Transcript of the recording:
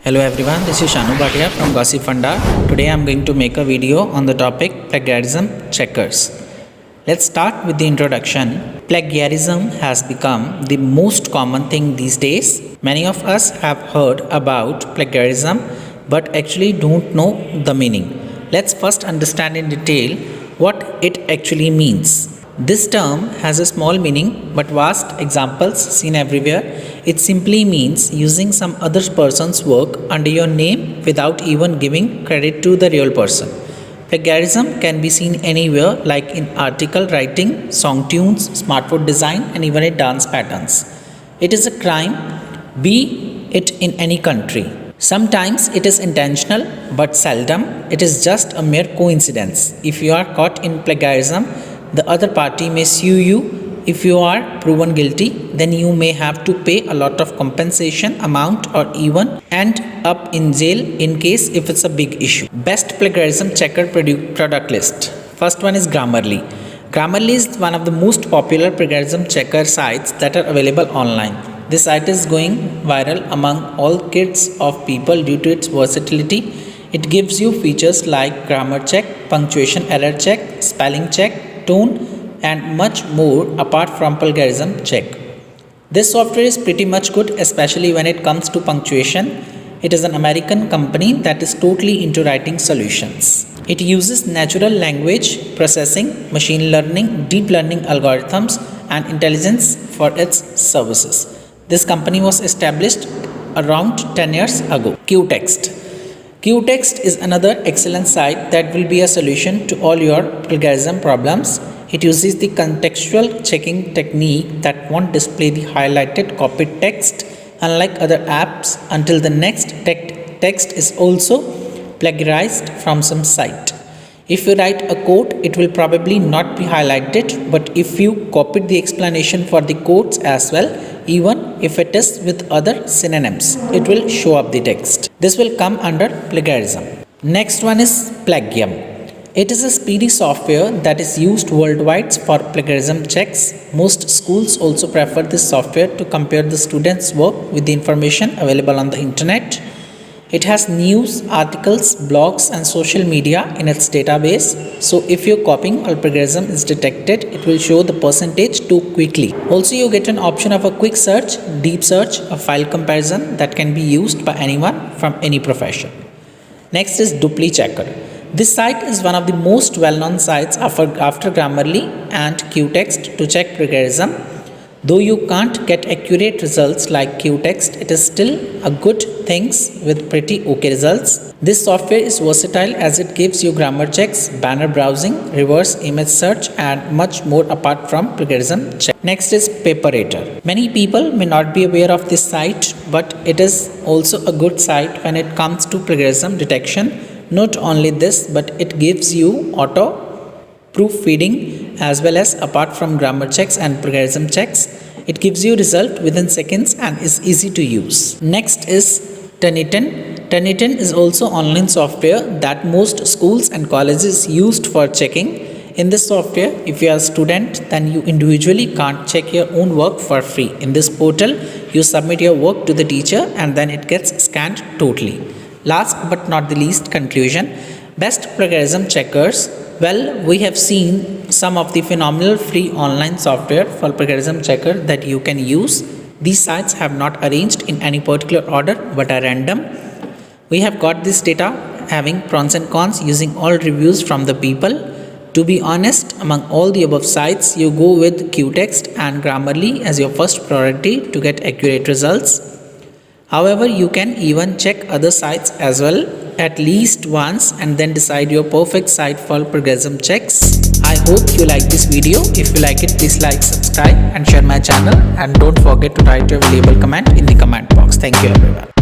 Hello everyone, this is Shanu Bhatia from Gossip Funda. Today I am going to make a video on the topic plagiarism checkers. Let's start with the introduction. Plagiarism has become the most common thing these days. Many of us have heard about plagiarism but actually don't know the meaning. Let's first understand in detail what it actually means. This term has a small meaning but vast examples seen everywhere. It simply means using some other person's work under your name without even giving credit to the real person. Plagiarism can be seen anywhere, like in article writing, song tunes, smartphone design, and even in dance patterns. It is a crime, be it in any country. Sometimes it is intentional, but seldom it is just a mere coincidence. If you are caught in plagiarism, the other party may sue you. If you are proven guilty, then you may have to pay a lot of compensation amount or even end up in jail in case if it's a big issue. Best plagiarism checker product list. First one is Grammarly. Grammarly is one of the most popular plagiarism checker sites that are available online. This site is going viral among all kids of people due to its versatility. It gives you features like grammar check, punctuation error check, spelling check, tone, and much more apart from plagiarism check. This software is pretty much good, especially when it comes to punctuation. It is an American company that is totally into writing solutions. It uses natural language processing, machine learning, deep learning algorithms, and intelligence for its services. This company was established around 10 years ago. Qtext. Qtext is another excellent site that will be a solution to all your plagiarism problems. It uses the contextual checking technique that won't display the highlighted copied text unlike other apps until the next text is also plagiarized from some site. If you write a quote, it will probably not be highlighted, but if you copied the explanation for the quotes as well, even if it is with other synonyms, it will show up the text. This will come under plagiarism. Next one is Plagium. It is a speedy software that is used worldwide for plagiarism checks. Most schools also prefer this software to compare the students' work with the information available on the internet. It has news, articles, blogs, and social media in its database. So if your copying or plagiarism is detected, it will show the percentage too quickly. Also, you get an option of a quick search, deep search, a file comparison that can be used by anyone from any profession. Next is Dupli Checker. This site is one of the most well-known sites after Grammarly and Qtext to check plagiarism. Though you can't get accurate results like Qtext, it is still a good thing with pretty okay results. This software is versatile as it gives you grammar checks, banner browsing, reverse image search, and much more apart from plagiarism check. Next is Paperator. Many people may not be aware of this site, but it is also a good site when it comes to plagiarism detection. Not only this, but it gives you auto proofreading as well as apart from grammar checks and plagiarism checks. It gives you result within seconds and is easy to use. Next is Turnitin. Turnitin is also online software that most schools and colleges used for checking. In this software, if you are a student, then you individually can't check your own work for free. In this portal, you submit your work to the teacher and then it gets scanned totally. Last but not the least, conclusion. Best plagiarism checkers. Well, we have seen some of the phenomenal free online software for plagiarism checker that you can use. These sites have not arranged in any particular order but are random. We have got this data having pros and cons using all reviews from the people. To be honest, among all the above sites, you go with Qtext and Grammarly as your first priority to get accurate results. However, you can even check other sites as well at least once and then decide your perfect site for plagiarism checks. I hope you like this video. If you like it, please like, subscribe and share my channel, and don't forget to write your valuable comment in the comment box. Thank you everyone.